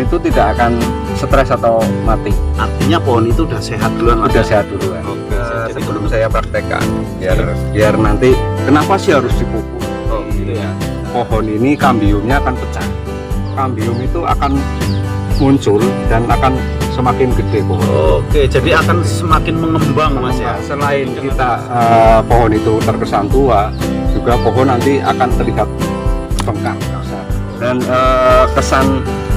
pohon itu tidak akan stres atau mati. Artinya pohon itu udah sehat duluan, Mas? Udah sehat duluan. Oke, Jadi sebelum saya praktekkan, biar nanti kenapa sih harus dipupuk? Oh, gitu ya. Pohon ini kambiumnya akan pecah. Kambium itu akan muncul dan akan semakin gede pohon. Oke, jadi akan semakin mengembang, Mas ya. Selain kita pohon itu terkesan tua, juga pohon nanti akan terlihat bengkak kasar. Dan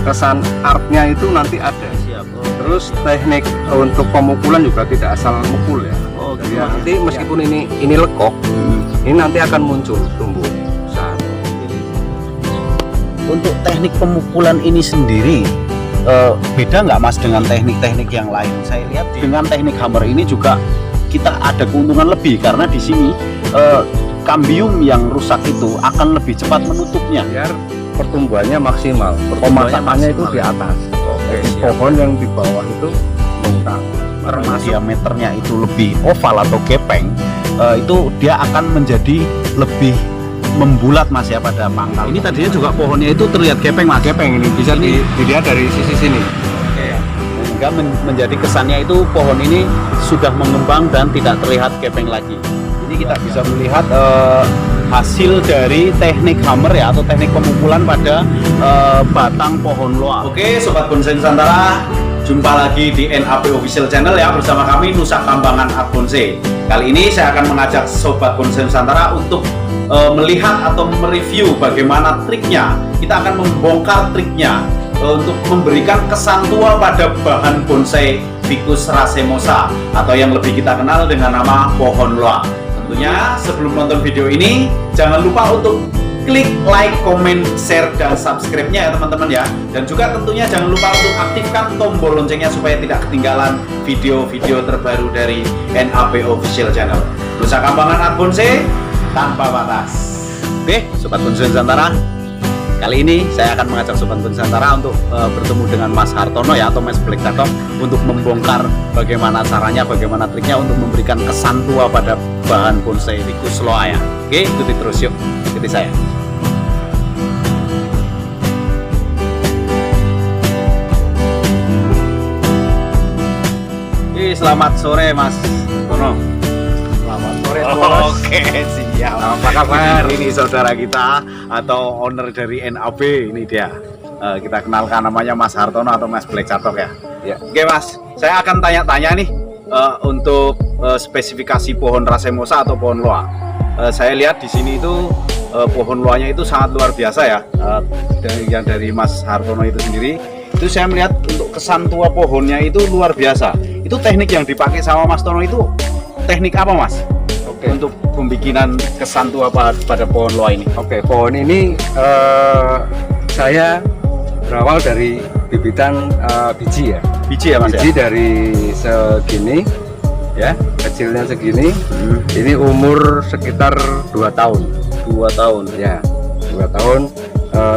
kesan artnya itu nanti ada. Siap. Terus teknik untuk pemukulan juga tidak asal mukul ya. Oh, Jadi nanti meskipun ini lekok, ini nanti akan muncul tumbuh saat. Untuk teknik pemukulan ini sendiri beda nggak, Mas, dengan teknik-teknik yang lain? Saya lihat dengan teknik hammer ini juga kita ada keuntungan lebih karena di sini kambium yang rusak itu akan lebih cepat menutupnya. Biar pertumbuhannya maksimal. Pemasakannya itu di atas. Oke, Jadi pohon yang di bawah itu bengkak. termasuk diameternya itu lebih oval atau gepeng, itu dia akan menjadi lebih membulat, Mas ya, pada pangkal. Ini tadinya juga pohonnya itu terlihat gepeng, Mas. Gepeng ini bisa dilihat dari sisi sini. Sehingga menjadi kesannya itu pohon ini sudah mengembang dan tidak terlihat gepeng lagi. Ini kita bisa melihat hasil dari teknik hammer ya, atau teknik pemukulan pada batang pohon loa. Oke, Sobat Bonsai Nusantara, jumpa lagi di NAP Official Channel ya, bersama kami Nusa Kambangan Art Bonsai. Kali ini saya akan mengajak Sobat Bonsai Nusantara untuk melihat atau mereview bagaimana triknya. Kita akan membongkar triknya untuk memberikan kesan tua pada bahan bonsai Ficus racemosa, atau yang lebih kita kenal dengan nama pohon loa. Tentunya sebelum nonton video ini, jangan lupa untuk klik like, comment, share, dan subscribe-nya ya teman-teman ya. Dan juga tentunya jangan lupa untuk aktifkan tombol loncengnya supaya tidak ketinggalan video-video terbaru dari NAP Official Channel. Nusa Kambangan Art Bonsai tanpa batas. Oke, Sobat Bonsai Nusantara, kali ini saya akan mengajak Sobat Bonsai Nusantara untuk bertemu dengan Mas Hartono ya, atau Mas Black Tattoo, untuk membongkar bagaimana caranya, bagaimana triknya untuk memberikan kesan tua pada bahan bonsai Ficus loa ya. Oke, ikuti terus yuk, ikuti saya. Selamat sore Mas Tono. Selamat sore. Oke, siap. Apa kabar? Ini saudara kita atau owner dari NAP, ini dia. Kita kenalkan, namanya Mas Hartono atau Mas Black Tattoo ya. Ya. Oke Mas, saya akan tanya-tanya nih untuk spesifikasi pohon racemosa atau pohon loa. Saya lihat di sini itu pohon loanya itu sangat luar biasa ya. Dari Mas Hartono itu sendiri, itu saya melihat untuk kesan tua pohonnya itu luar biasa. Itu teknik yang dipakai sama Mas Tono itu teknik apa, Mas? Oke. Untuk pembikinan kesan tua pada pohon loa ini. Oke, pohon ini saya berawal dari bibitan biji ya. Biji ya, Mas? Biji dari segini ya, kecilnya segini. Ini umur sekitar 2 tahun. 2 tahun. Ya, 2 tahun.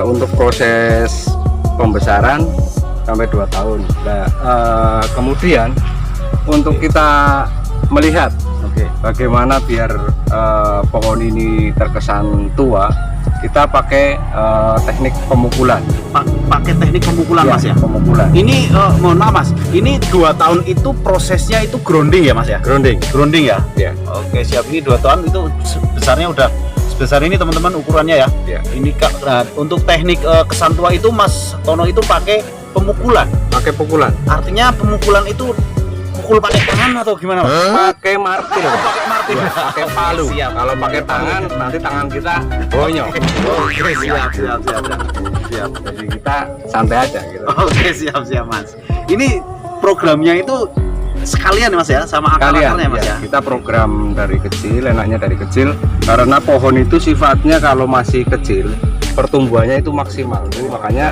Untuk proses pembesaran sampai 2 tahun. Nah, kemudian untuk kita melihat bagaimana biar pohon ini terkesan tua, kita pakai teknik pemukulan. Pakai teknik pemukulan ya, Mas ya? Pemukulan. Ini mohon maaf Mas, ini 2 tahun itu prosesnya itu grounding ya Mas ya? Grounding ya? Ya. Oke, siap. Ini 2 tahun itu besarnya udah sebesar ini teman-teman ukurannya ya? Ya. Ini untuk teknik kesan tua itu Mas Tono itu pakai pemukulan. Pakai pukulan. Artinya pemukulan itu pukul pakai tangan atau gimana Mas? Pakai martil. Pakai martil. Pakai palu. Siap. Kalau pakai tangan nanti tangan kita bonyok. Oke, siap. Siap. Jadi kita santai aja gitu. Oke, siap Mas. Ini programnya itu sekalian Mas ya, sama akar-akarnya Mas ya? Kita program dari kecil, enaknya dari kecil, karena pohon itu sifatnya kalau masih kecil pertumbuhannya itu maksimal. Jadi makanya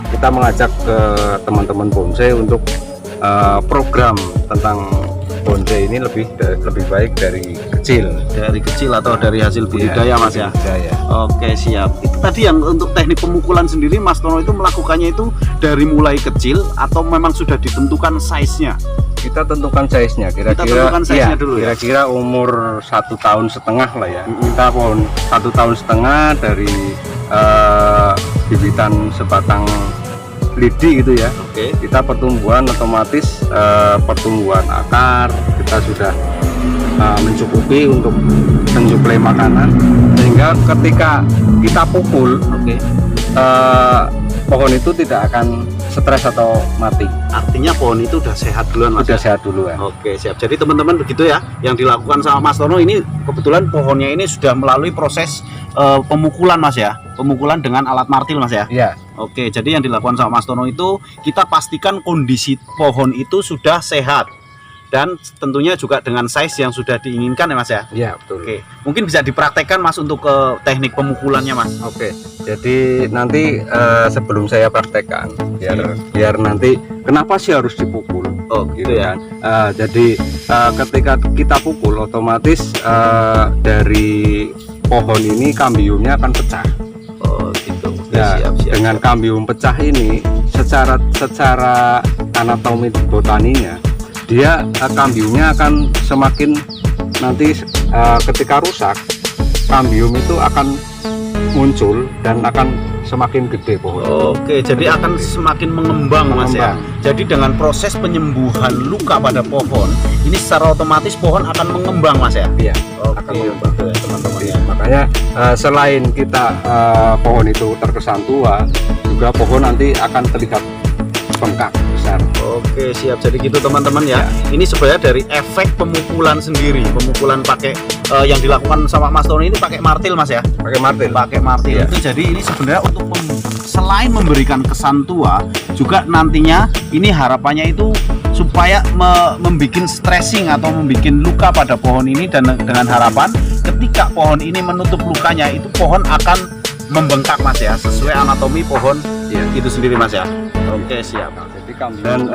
kita mengajak ke teman-teman bonsai untuk program tentang bonsai ini lebih baik dari kecil atau dari hasil budidaya Mas ya? Budidaya. Oke, siap. Itu tadi yang untuk teknik pemukulan sendiri Mas Tono itu melakukannya itu dari mulai kecil atau memang sudah ditentukan size-nya? Kita tentukan size-nya, kira-kira umur 1,5 tahun lah ya. Kita pohon 1,5 tahun dari bibitan sebatang lidi gitu ya. Oke. Kita pertumbuhan otomatis pertumbuhan akar kita sudah mencukupi untuk mensuplai makanan, sehingga ketika kita pukul, Oke. pohon itu tidak akan stres atau mati. Artinya pohon itu udah sehat duluan Mas. Sudah sehat duluan. Oke, siap. Jadi teman-teman begitu ya yang dilakukan sama Mas Tono ini, kebetulan pohonnya ini sudah melalui proses pemukulan Mas ya. Pemukulan dengan alat martil Mas ya. Iya. Oke, jadi yang dilakukan sama Mas Tono itu kita pastikan kondisi pohon itu sudah sehat dan tentunya juga dengan size yang sudah diinginkan ya Mas ya. Iya, betul. Oke, mungkin bisa dipraktekkan Mas untuk teknik pemukulannya Mas. Oke, jadi nanti sebelum saya praktekkan, biar nanti kenapa sih harus dipukul? Oh gitu ya. Jadi ketika kita pukul, otomatis dari pohon ini kambiumnya akan pecah. Oh gitu. Ya, Siap. dengan kambium pecah ini, secara anatomi botaninya, dia kambiumnya akan semakin nanti ketika rusak, kambium itu akan muncul dan akan semakin gede pohon. Oke, jadi akan semakin mengembang Mas ya. Jadi dengan proses penyembuhan luka pada pohon, ini secara otomatis pohon akan mengembang Mas ya. Iya, Oke, akan mengembang. betul ya teman-teman ya. Makanya selain kita pohon itu terkesan tua, juga pohon nanti akan terlihat bengkak besar. Oke, siap. Jadi gitu teman-teman ya. Ini sebenarnya dari efek pemukulan sendiri. Pemukulan pakai yang dilakukan sama Mas Tono ini pakai martil Mas ya. Pakai martil. Pakai martil Iya. itu jadi ini sebenarnya untuk selain memberikan kesan tua, juga nantinya ini harapannya itu supaya membuat stressing atau membuat luka pada pohon ini, dan dengan harapan ketika pohon ini menutup lukanya itu pohon akan membengkak Mas ya, sesuai anatomi pohon itu sendiri Mas ya. Oke, siap. Dan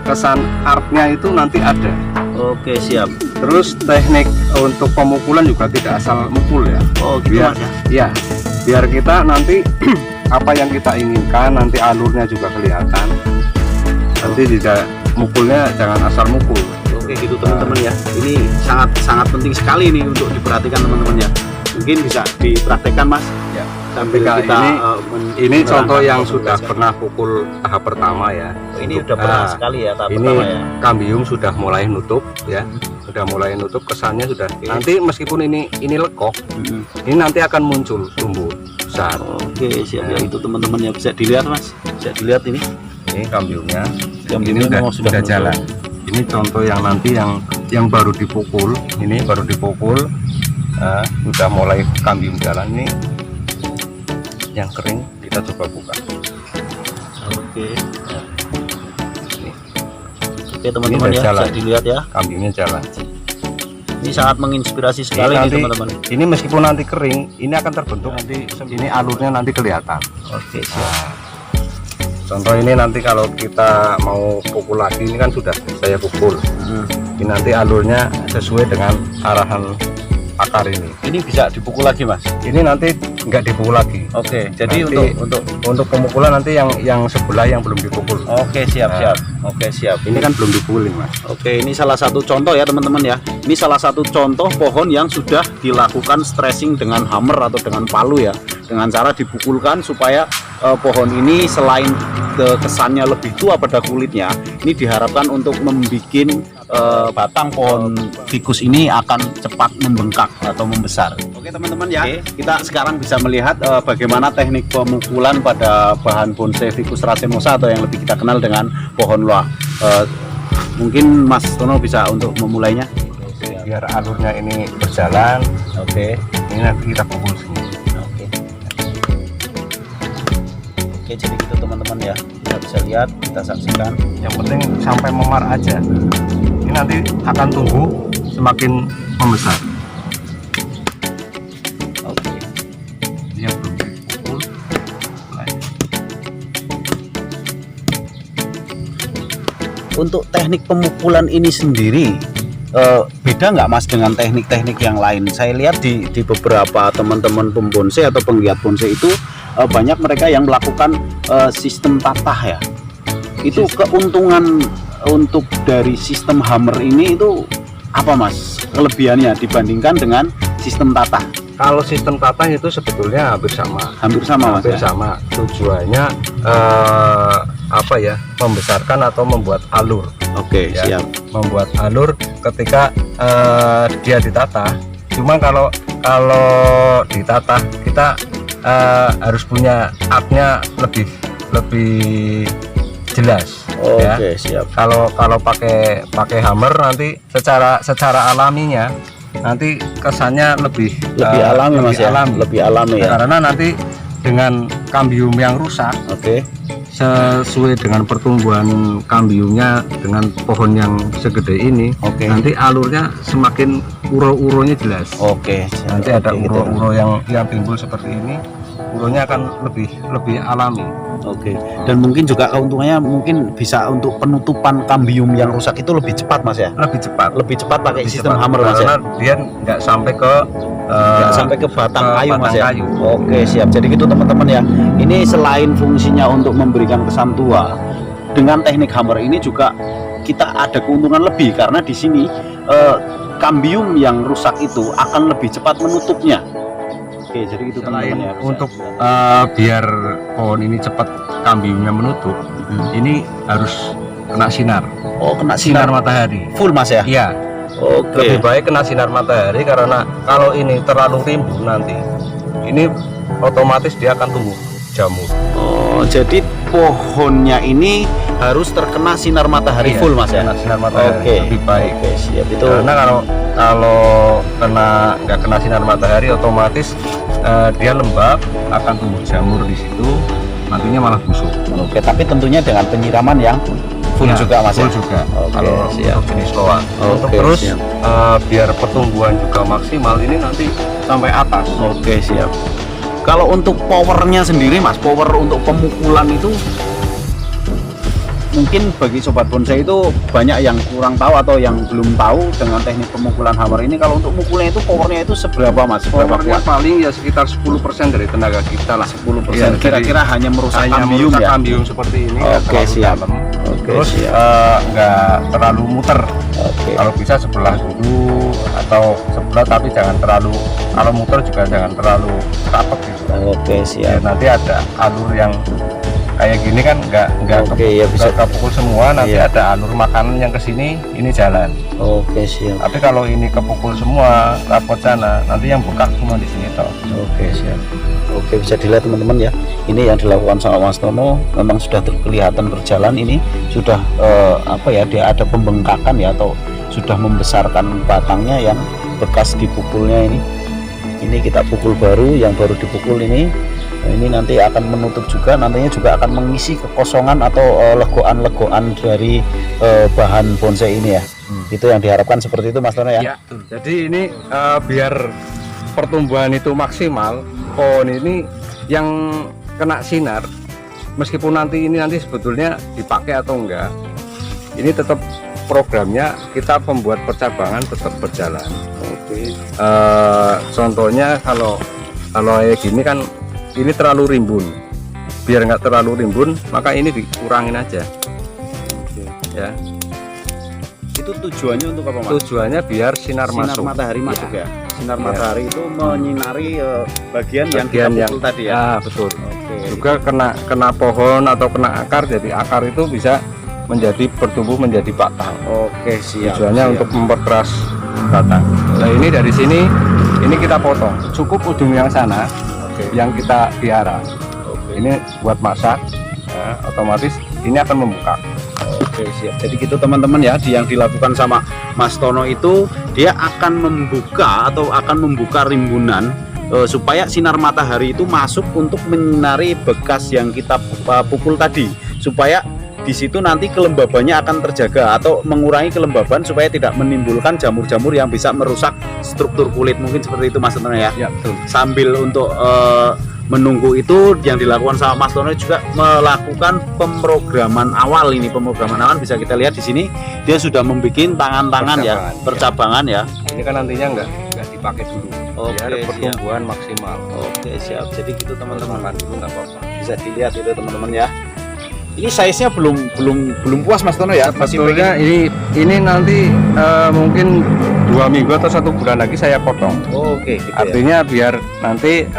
kesan artnya itu nanti ada. Oke, siap. Terus teknik untuk pemukulan juga tidak asal mukul ya. Oh gitu Biar, Mas ya. ya, biar kita nanti apa yang kita inginkan, nanti alurnya juga kelihatan. Nanti tidak mukulnya jangan asal mukul. Oke gitu teman-teman ya. Ini sangat penting sekali nih untuk diperhatikan teman-teman ya. Mungkin bisa dipraktekkan Mas. Ya. Sambil Ketika kita ini contoh yang menerangkan sudah proses. pernah pukul tahap pertama ya. Ini udah pernah sekali ya tahap Ini pertama ya. kambium sudah mulai nutup ya. Sudah mulai nutup, kesannya sudah. Nanti meskipun ini lekok, ini nanti akan muncul tumbuh besar. Oke, siap ya itu teman-teman ya, bisa dilihat Mas. Bisa dilihat ini. Ini kambiumnya. Kambiumnya Ini memang sudah menutup. jalan. Ini contoh yang nanti yang baru dipukul. Ini baru dipukul. Sudah mulai kambium jalan ini. Yang kering kita coba buka. Oke. Ini Oke teman-teman Ini ya, udah jalan. bisa dilihat ya. kambiumnya jalan. Ini sangat menginspirasi sekali nih nanti, teman-teman. ini meskipun nanti kering, ini akan terbentuk nanti. Ini alurnya nanti kelihatan. Oke, siap. Nah, contoh ini nanti kalau kita mau pukul lagi, ini kan sudah saya pukul. Ini nanti alurnya sesuai dengan arahan akar ini. Ini bisa dipukul lagi Mas. Ini nanti nggak dipukul lagi. Oke, jadi Nanti untuk pemukulan nanti yang sebelah yang belum dipukul. Oke, siap. Oke, siap. Ini kan belum dipukulin Mas. Oke, ini salah satu contoh ya teman-teman ya. Ini salah satu contoh pohon yang sudah dilakukan stressing dengan hammer atau dengan palu ya. Dengan cara dipukulkan supaya pohon ini selain kesannya lebih tua pada kulitnya, ini diharapkan untuk membuat batang pohon fikus ini akan cepat membengkak atau membesar. Oke teman-teman ya, kita sekarang bisa melihat bagaimana teknik pemukulan pada bahan bonsai Ficus racemosa atau yang lebih kita kenal dengan pohon loa. Mungkin Mas Tono bisa untuk memulainya. Biar alurnya ini berjalan. Oke. Ini nanti kita pukul sini. Oke, jadi gitu teman-teman ya, kita bisa lihat, kita saksikan. Yang penting sampai memar aja. Ini nanti akan tumbuh semakin membesar. Oke. Ini yang belum dipukul. Untuk teknik pemukulan ini sendiri beda nggak Mas dengan teknik-teknik yang lain? Saya lihat di beberapa teman-teman pembonsai atau penggiat bonsai itu banyak mereka yang melakukan sistem tatah ya. Itu keuntungan untuk dari sistem hammer ini itu apa Mas kelebihannya dibandingkan dengan sistem tatah? Kalau sistem tatang itu sebetulnya hampir sama. Hampir sama, Mas. Hampir Ya? sama. Tujuannya apa ya? Membesarkan atau membuat alur. Oke, Ya. siap. Membuat alur ketika dia ditata. Cuma kalau ditata kita harus punya artnya lebih jelas. Ya. Oke, siap. Kalau pakai hammer nanti secara alaminya nanti kesannya lebih Alami, Mas ya. alami. Lebih alami ya. Karena nanti dengan kambium yang rusak Oke. sesuai dengan pertumbuhan kambiumnya dengan pohon yang segede ini, Oke. nanti alurnya semakin uro-uronya jelas. Oke. Nanti ada Oke, gitu. uro-uro yang timbul seperti ini, uronya akan lebih alami. Oke. Dan mungkin juga keuntungannya mungkin bisa untuk penutupan kambium yang rusak itu lebih cepat, Mas ya. Lebih cepat. Lebih cepat pakai Lebih sistem cepat. hammer, Mas ya. Karena dia nggak sampai ke Nggak sampai ke batang ke kayu, Mas batang ya. kayu. Oke, siap. Jadi gitu teman-teman ya. Ini selain fungsinya untuk memberikan kesan tua, dengan teknik hammer ini juga kita ada keuntungan lebih karena di sini kambium yang rusak itu akan lebih cepat menutupnya. Oke, jadi itu Selain teman-teman ya. untuk biar pohon ini cepat kambiumnya menutup, ini harus kena sinar. Oh, kena Sinar sinar matahari. full, Mas ya. Iya, Oke. lebih baik kena sinar matahari karena kalau ini terlalu rimbun nanti, ini otomatis dia akan tumbuh jamur. Oh, jadi pohonnya ini harus terkena sinar matahari Iya, full, Mas ya. kena sinar matahari Oke. lebih baik. Oke, siap itu. Karena kalau nggak kena sinar matahari, otomatis dia lembab, akan tumbuh jamur di situ, nantinya malah busuk. Oke, tapi tentunya dengan penyiraman yang full Ya, juga, Mas full ya. juga. Oke, Kalau siap. untuk jenis loa. Untuk Oke, terus siap. biar pertumbuhan juga maksimal, ini nanti sampai atas. Oke, siap. Kalau untuk powernya sendiri, Mas, power untuk pemukulan itu mungkin bagi sobat bonsai itu banyak yang kurang tahu atau yang belum tahu dengan teknik pemukulan hammer ini. Kalau untuk mukulnya itu powernya itu seberapa, Mas? Seberapa Powernya kuat? paling ya sekitar 10% dari tenaga kita lah. 10%. Iya, Kira-kira hanya merusak hanya kambium merusak ya. kambium seperti ini, nggak Oke, terlalu siap. dalam. Oke, Terus siap. nggak terlalu muter. Oke. Kalau bisa sebelah dulu atau sebelah, tapi jangan terlalu, kalau muter juga jangan terlalu rapet gitu. Oke, Ya, siap. nanti ada alur yang kayak gini kan nggak Oke, ya bisa. kepukul semua, nanti Iya. ada alur makanan yang ke sini, ini jalan. Oke, siap. Tapi kalau ini kepukul semua, rapot sana, nanti yang bengkak cuma di sini toh. Oke, siap. Oke, bisa dilihat teman-teman ya. Ini yang dilakukan sama Mas Tono memang sudah kelihatan berjalan. Ini sudah apa ya? Dia ada pembengkakan ya, atau sudah membesarkan batangnya yang bekas dipukulnya ini. Ini kita pukul baru, yang baru dipukul ini. Ini nanti akan menutup juga, nantinya juga akan mengisi kekosongan atau legoan-legoan dari bahan bonsai ini ya. Itu yang diharapkan seperti itu, Mas Tono ya. Ya, jadi ini biar pertumbuhan itu maksimal, pohon ini yang kena sinar, meskipun nanti sebetulnya dipakai atau enggak, ini tetap programnya kita pembuat percabangan tetap berjalan. Oke. Contohnya kalau kayak gini kan ini terlalu rimbun, biar nggak terlalu rimbun maka ini dikurangin aja. Ya, Itu tujuannya untuk apa, Mas? tujuannya biar sinar masuk. matahari masuk ya. Sinar Ya. matahari itu menyinari bagian yang kita Bagian pukul tadi ya. Ah, betul. Oke. Juga kena pohon atau kena akar, jadi akar itu bisa bertumbuh menjadi batang. Oke, siap. Tujuannya siap. untuk memperkeras batang. Nah, ini dari sini ini kita potong, cukup ujung yang sana Oke. yang kita piara. Oke. Ini buat masak, ya, otomatis ini akan membuka. Oke, siap. Jadi gitu teman-teman ya, yang dilakukan sama Mas Tono itu dia akan membuka atau akan membuka rimbunan supaya sinar matahari itu masuk untuk menyinari bekas yang kita pukul tadi, supaya di situ nanti kelembabannya akan terjaga atau mengurangi kelembaban supaya tidak menimbulkan jamur-jamur yang bisa merusak struktur kulit. Mungkin seperti itu, Mas Tono ya. Ya, betul. Sambil untuk menunggu itu yang dilakukan sama Mas Tono juga melakukan pemrograman awal. Ini pemrograman awal bisa kita lihat di sini, dia sudah membuat tangan-tangan ya, Percabangan, ya. percabangan ya. Ini kan nantinya nggak dipakai dulu. Oke, biar siap. pertumbuhan maksimal. Oke, siap. Jadi gitu teman-teman, Makan dulu nggak apa-apa. bisa dilihat itu teman-teman ya. Ini size-nya belum puas Mas Tono ya. Masih Sebetulnya pengen- ini nanti mungkin 2 minggu atau 1 bulan lagi saya potong. Oke, gitu ya. Artinya biar nanti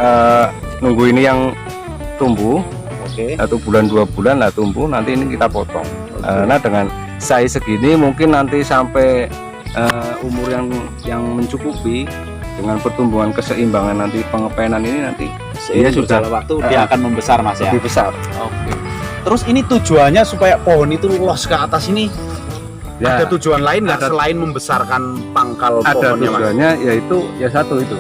nunggu ini yang tumbuh, Oke. 1 bulan 2 bulan lah tumbuh, nanti ini kita potong. Nah dengan size segini mungkin nanti sampai umur yang mencukupi dengan pertumbuhan keseimbangan nanti pengepenan ini nanti dia sudah waktu dia akan membesar Mas ya. lebih besar. Oke. Terus ini tujuannya supaya pohon itu luas ke atas ini. Ya, Ada tujuan lain nggak ada- selain membesarkan pangkal ada pohonnya Mas? tujuannya yaitu ya satu itu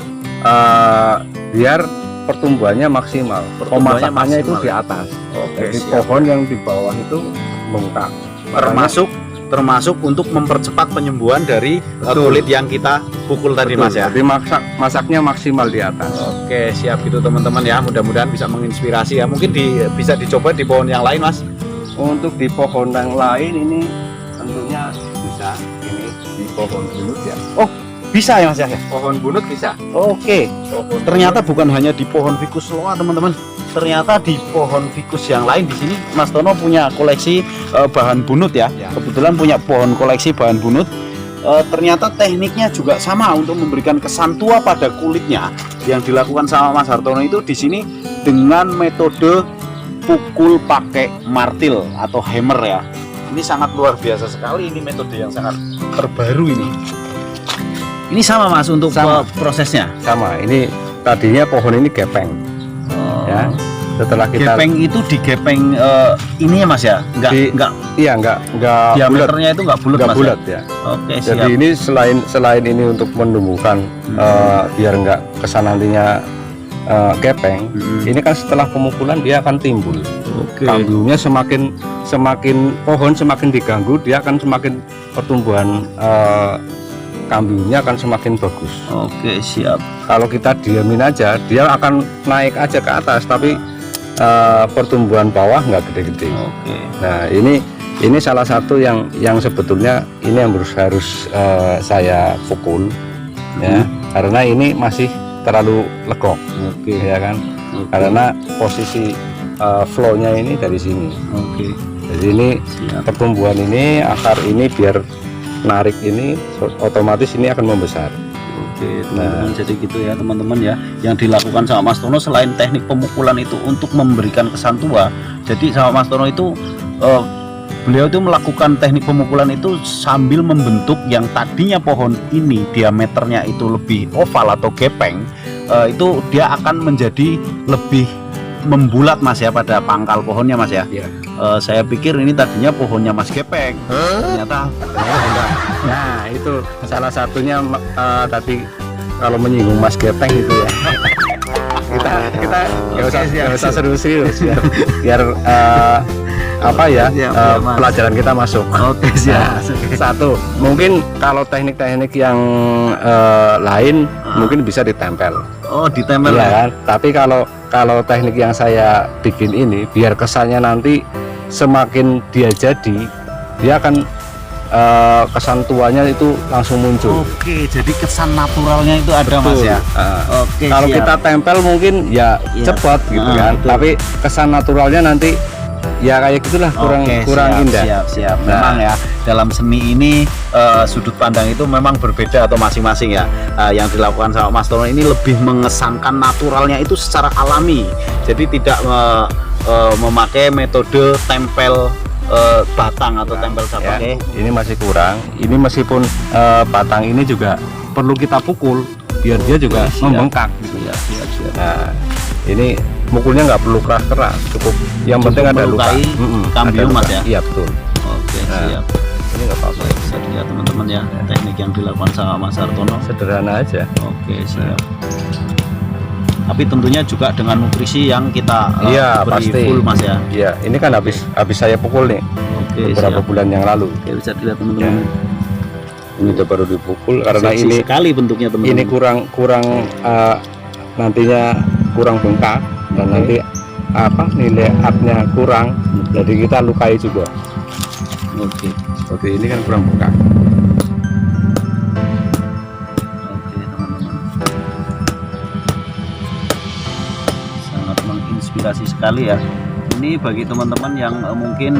biar pertumbuhannya maksimal, Pertumbuhannya pemasakannya itu maksimal. di atas. Oke, Jadi siap. pohon yang di bawah itu bengkak. termasuk untuk mempercepat penyembuhan dari Betul. kulit yang kita pukul tadi Mas ya. Jadi masaknya maksimal di atas. Oke, siap itu teman-teman ya. Mudah-mudahan bisa menginspirasi ya. Mungkin bisa dicoba di pohon yang lain Mas. Untuk di pohon yang lain ini tentunya bisa ini di pohon bunut ya. Bisa ya Mas ya. Pohon bunut bisa. Oke. Pohon Ternyata bukan hanya di pohon ficus loa teman-teman. Ternyata di pohon ficus yang lain di sini Mas Tono punya koleksi bahan bunut ya. Ya. Kebetulan punya pohon koleksi bahan bunut. Ternyata tekniknya juga sama untuk memberikan kesan tua pada kulitnya. Yang dilakukan sama Mas Hartono itu di sini dengan metode pukul pakai martil atau hammer ya. Ini sangat luar biasa sekali, ini metode yang sangat terbaru ini. Ini sama Mas untuk Sama. prosesnya. sama. Ini tadinya pohon ini gepeng ya. Setelah kita Gepeng itu digepeng ini ya Mas ya, nggak Di- nggak iya enggak bulat. diameternya itu nggak bulat Enggak Mas. bulat ya. Ya? Oke Jadi siap. ini selain ini untuk menumbuhkan biar enggak kesan nantinya gepeng. Ini kan setelah pemukulan dia akan timbul. Oke. Kambuhnya semakin pohon semakin diganggu, dia akan semakin pertumbuhan kambuhnya akan semakin bagus. Oke siap. Kalau kita diamin aja, dia akan naik aja ke atas, tapi pertumbuhan bawah nggak gede-gede. Oke. Nah ini salah satu yang sebetulnya ini yang harus saya pukul ya, karena ini masih terlalu legok. Oke. Ya kan, Oke. karena posisi flow-nya ini dari sini. Oke. Jadi ini Siap. pertumbuhan ini, akar ini biar narik ini otomatis ini akan membesar. Oke teman-teman, jadi gitu ya teman-teman ya. Yang dilakukan sama Mas Tono selain teknik pemukulan itu untuk memberikan kesan tua. Jadi sama Mas Tono itu beliau itu melakukan teknik pemukulan itu sambil membentuk yang tadinya pohon ini diameternya itu lebih oval atau gepeng, itu dia akan menjadi lebih membulat Mas ya pada pangkal pohonnya Mas ya. Iya. Saya pikir ini tadinya pohonnya Mas Gepeng, ternyata Nah itu salah satunya tadi kalau menyinggung Mas Gepeng itu ya. kita nggak usah serius ya. Biar apa ya, Siap, Mas. pelajaran kita masuk. Oke Nah, satu mungkin kalau teknik-teknik yang lain mungkin bisa ditempel. Oh ditempel Iya ya. kan? Tapi kalau teknik yang saya bikin ini biar kesannya nanti semakin dia jadi, dia akan kesan tuanya itu langsung muncul. Oke, jadi kesan naturalnya itu ada Mas Betul. ya. Ah. Oke, Kalau siap. kita tempel mungkin ya Iya. cepat gitu Ah, kan, betul. tapi kesan naturalnya nanti ya kayak gitulah, kurang Oke, kurang siap, indah. Siap. Nah. Memang ya dalam seni ini sudut pandang itu memang berbeda atau masing-masing ya. Yang dilakukan sama Mas Tono ini lebih mengesankan naturalnya itu secara alami. Jadi tidak memakai metode tempel batang atau tempel Ya, pakai. ini masih kurang. Ini meskipun batang ini juga perlu kita pukul biar dia juga Siap. membengkak gitu. Siap. Nah, ini mukulnya nggak perlu keras-keras, cukup yang Cukup penting ada luka. melukai kambium, ada luka. Mas ya? Iya betul. Oke, Nah. siap. Ini nggak apa-apa. Bisa dilihat teman-teman ya teknik yang dilakukan sama Mas Hartono. Sederhana aja. Oke, siap. Tapi tentunya juga dengan nutrisi yang kita Iya, beri pasti. full Mas ya. Iya, ini kan habis saya pukul nih Oke, beberapa siap. bulan yang lalu. Oke, bisa dilihat teman-teman. Ini udah baru dipukul karena Seksi ini sekali bentuknya teman-teman. ini kurang nantinya kurang bengkak dan nanti nilai artnya kurang, jadi kita lukai juga. Oke. Seperti ini kan kurang bengkak. Oke, teman-teman. Sangat menginspirasi sekali ya. Ini bagi teman-teman yang mungkin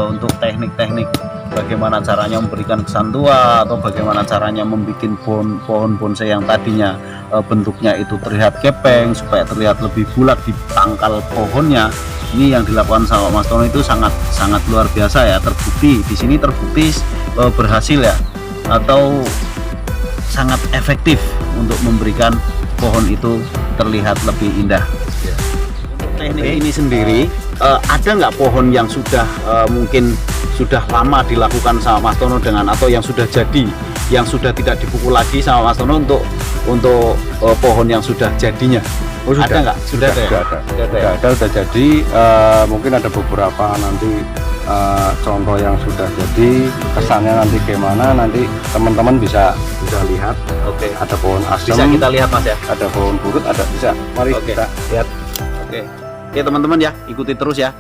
untuk teknik-teknik bagaimana caranya memberikan kesan tua, atau bagaimana caranya membuat pohon bonsai yang tadinya bentuknya itu terlihat gepeng supaya terlihat lebih bulat di pangkal pohonnya. Ini yang dilakukan sama Mas Tono itu sangat luar biasa ya, terbukti di sini, terbukti berhasil ya, atau sangat efektif untuk memberikan pohon itu terlihat lebih indah. Teknik ini sendiri, ada nggak pohon yang sudah mungkin sudah lama dilakukan sama Mas Tono dengan, atau yang sudah jadi, yang sudah tidak dipukul lagi sama Mas Tono untuk pohon yang sudah jadinya? Oh, sudah. Ada nggak? Sudah jadi. Mungkin ada beberapa nanti contoh yang sudah jadi, kesannya nanti gimana, nanti teman-teman bisa lihat. Oke. Ada pohon asem, Bisa kita lihat Mas ya. ada pohon burut, ada, bisa. Mari Oke. kita lihat. Oke teman-teman ya, ikuti terus ya.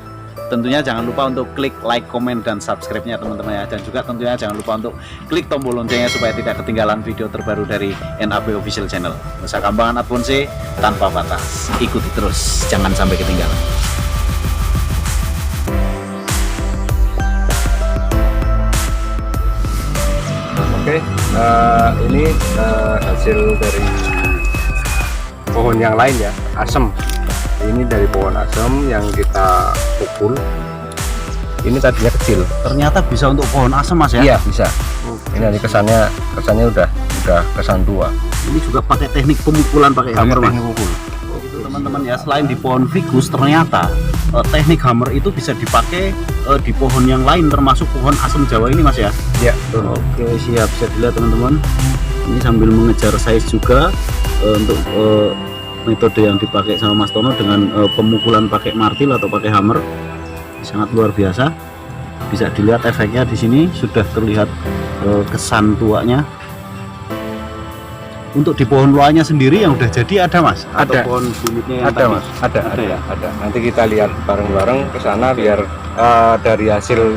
Tentunya jangan lupa untuk klik like, komen, dan subscribe-nya teman-teman ya. Dan juga tentunya jangan lupa untuk klik tombol loncengnya supaya tidak ketinggalan video terbaru dari NAB Official Channel. Nusa Kambangan Art Bonsai tanpa batas. Ikuti terus, jangan sampai ketinggalan. Oke, ini hasil dari pohon yang lain ya, asem. Ini dari pohon asem yang kita pukul. Ini tadinya kecil. Ternyata bisa untuk pohon asem Mas ya? Iya, bisa. Ini nanti kesannya udah kesan tua. Ini juga pakai teknik pemukulan pakai hammer Mas. Pukul. Itu teman-teman ya, selain di pohon figus, ternyata teknik hammer itu bisa dipakai di pohon yang lain, termasuk pohon asem Jawa ini Mas ya? Iya. Oke, siap, bisa dilihat teman-teman. Ini sambil mengejar size juga untuk metode yang dipakai sama Mas Tono dengan pemukulan pakai martil atau pakai hammer. Sangat luar biasa. Bisa dilihat efeknya di sini sudah terlihat kesan tuanya. Untuk di pohon luarnya sendiri yang udah jadi ada Mas? Ada. Atau pohon bunitnya yang Ada tadi? Mas, ada ya. ada. Nanti kita lihat bareng-bareng ke sana biar dari hasil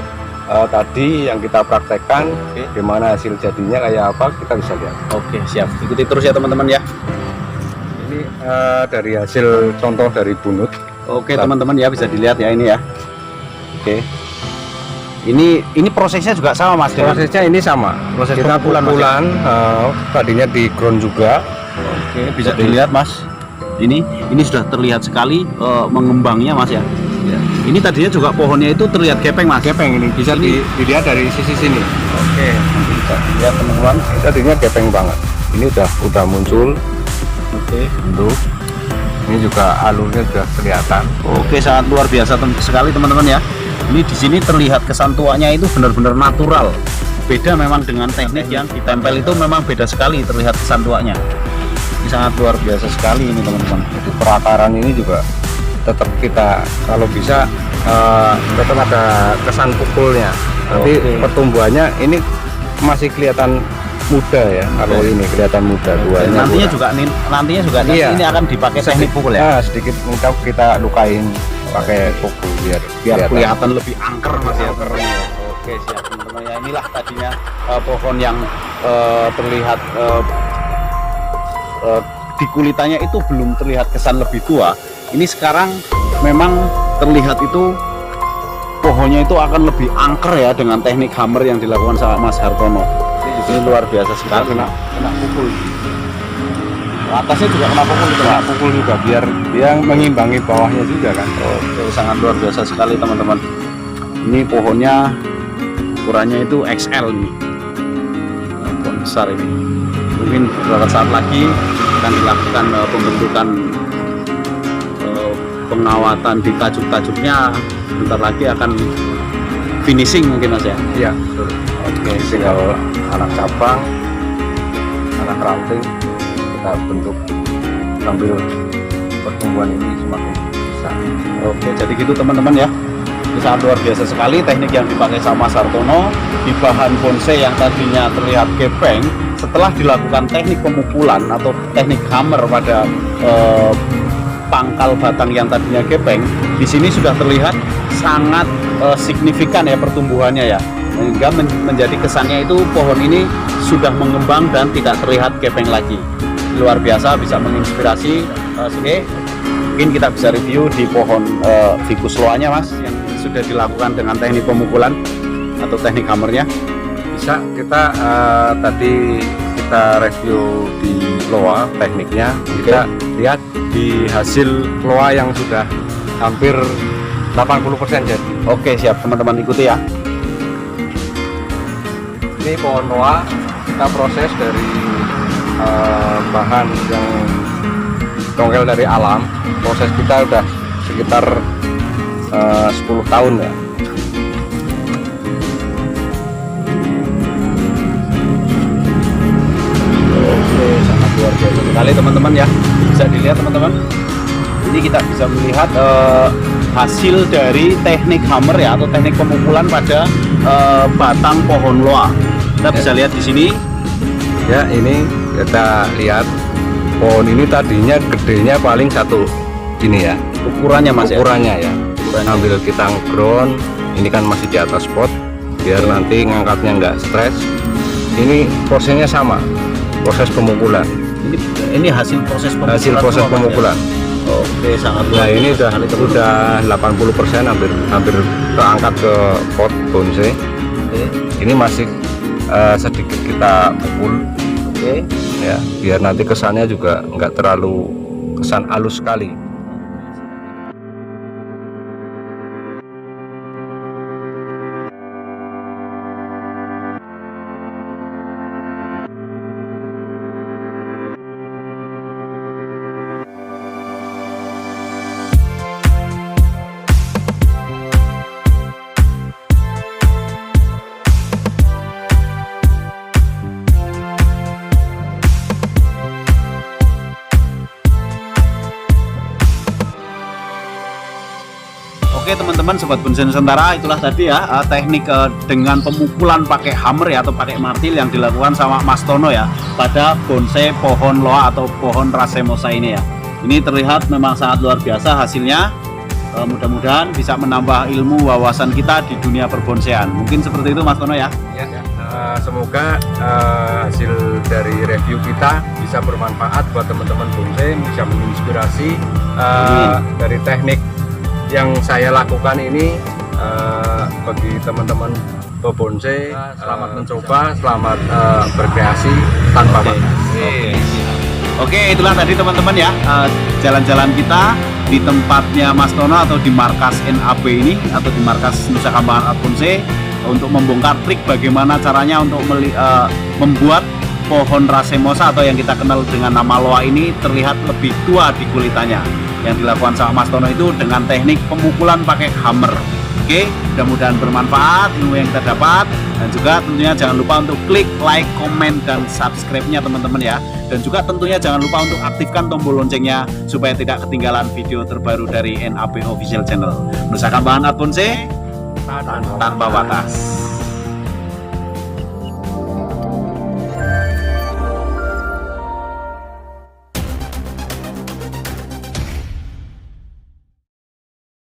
tadi yang kita praktekkan, gimana hasil jadinya kayak apa, kita bisa lihat. Oke, siap. Ikuti terus ya teman-teman ya. Ini dari hasil contoh dari bunut. Oke teman-teman ya, bisa dilihat ya ini ya. Oke. Ini prosesnya juga sama Mas? Prosesnya ini sama. Proses Kita pemukulan, Mas, pukulan, tadinya di ground juga. Oke, bisa dilihat Mas. Ini sudah terlihat sekali mengembangnya Mas ya. Ini tadinya juga pohonnya itu terlihat gepeng Mas. Gepeng ini bisa dilihat dari sisi sini. Oke, nanti bisa lihat teman-teman. Ini tadinya gepeng banget. Ini udah muncul. Oke. Bentuk. Ini juga alurnya sudah kelihatan. Oke, sangat luar biasa sekali teman-teman ya. Ini di sini terlihat kesan tuanya itu benar-benar natural. Beda memang dengan teknik yang ditempel itu, memang beda sekali terlihat kesan tuanya. Ini sangat luar biasa sekali ini teman-teman. Jadi perakaran ini juga tetap kita kalau bisa tetap ada kesan pukulnya. Nanti pertumbuhannya ini masih kelihatan muda ya. Kalau ini kelihatan muda tuanya. Nantinya juga Iya. ini akan dipakai teknik pukul ya. Sedikit mungkin kita lukain pakai pukul biar Kelihatan lebih angker Mas ya. Oke, siap teman-teman ya. Inilah tadinya pohon yang terlihat di kulitannya itu belum terlihat kesan lebih tua. Ini sekarang memang terlihat itu pohonnya itu akan lebih angker ya dengan teknik hammer yang dilakukan sama Mas Hartono. Ini luar biasa sekali. kena pukul. Atasnya juga kena pukul gitu. Kena pukul juga biar dia mengimbangi bawahnya juga kan. Oke, sangat luar biasa sekali teman-teman. Ini pohonnya ukurannya itu XL nih. Pohon besar ini. Mungkin beberapa saat lagi akan dilakukan pembentukan pengawatan di tajuk-tajuknya. Bentar lagi akan finishing mungkin Mas ya. Iya, betul. Oke, tinggal anak cabang, anak ranting kita bentuk sambil pertumbuhan ini semakin besar. Oke, jadi gitu teman-teman ya. Ini sangat luar biasa sekali teknik yang dipakai sama Mas Hartono di bahan bonsai yang tadinya terlihat gepeng. Setelah dilakukan teknik pemukulan atau teknik hammer pada pangkal batang yang tadinya gepeng, di sini sudah terlihat sangat signifikan ya pertumbuhannya ya, sehingga menjadi kesannya itu pohon ini sudah mengembang dan tidak terlihat gepeng lagi. Luar biasa, bisa menginspirasi. Oke, mungkin kita bisa review di pohon ficus loanya Mas yang sudah dilakukan dengan teknik pemukulan. atau teknik hammernya? Bisa, kita tadi kita review di loa tekniknya, kita lihat di hasil loa yang sudah hampir 80% jadi. Oke, siap teman-teman, ikuti ya. Ini pohon loa kita proses dari bahan yang congkel dari alam. Proses kita udah sekitar 10 tahun ya. Oke, sangat luar biasa sekali teman-teman ya. Bisa dilihat teman-teman. Ini kita bisa melihat hasil dari teknik hammer ya, atau teknik pemukulan pada batang pohon loa. Kita bisa lihat di sini. Ya, ini kita lihat pohon ini tadinya gedenya paling satu ini ya. Ukurannya Mas Ukurannya ya. Ukurannya. Sambil kita ground, ini kan masih di atas pot, biar nanti ngangkatnya nggak stres. Ini prosesnya sama, proses pemukulan. Ini hasil proses pemukulan. Hasil proses semua, Mas, ya? pemukulan. Oke, sangat luar Nah, ini biasa sekali, teman-teman. udah 80% hampir terangkat ke pot bonsai. Oke. Ini masih sedikit kita pukul Oke. ya, biar nanti kesannya juga nggak terlalu kesan halus sekali. Oke teman-teman, sobat bonsai Nusantara, itulah tadi ya teknik dengan pemukulan pakai hammer ya, atau pakai martil yang dilakukan sama Mas Tono ya pada bonsai pohon loa atau pohon racemosa ini ya. Ini terlihat memang sangat luar biasa hasilnya. Mudah-mudahan bisa menambah ilmu wawasan kita di dunia perbonsaian. Mungkin seperti itu Mas Tono ya. Semoga hasil dari review kita bisa bermanfaat buat teman-teman bonsai, bisa menginspirasi dari teknik yang saya lakukan ini bagi teman-teman pebonsai. Selamat mencoba, selamat berkreasi tanpa batas. Oke, itulah tadi teman-teman ya jalan-jalan kita di tempatnya Mas Tono atau di markas NAB ini, atau di markas Nusa Kambangan Art Bonsai, untuk membongkar trik bagaimana caranya untuk membuat pohon racemosa atau yang kita kenal dengan nama loa ini terlihat lebih tua di kulitannya. Yang dilakukan sama Mas Tono itu dengan teknik pemukulan pakai hammer. Oke, mudah-mudahan bermanfaat ilmu yang kita dapat, dan juga tentunya jangan lupa untuk klik like, komen, dan subscribe-nya teman-teman ya. Dan juga tentunya jangan lupa untuk aktifkan tombol loncengnya supaya tidak ketinggalan video terbaru dari NAB Official Channel. Nusa Kambangan Art Bonsai tanpa batas.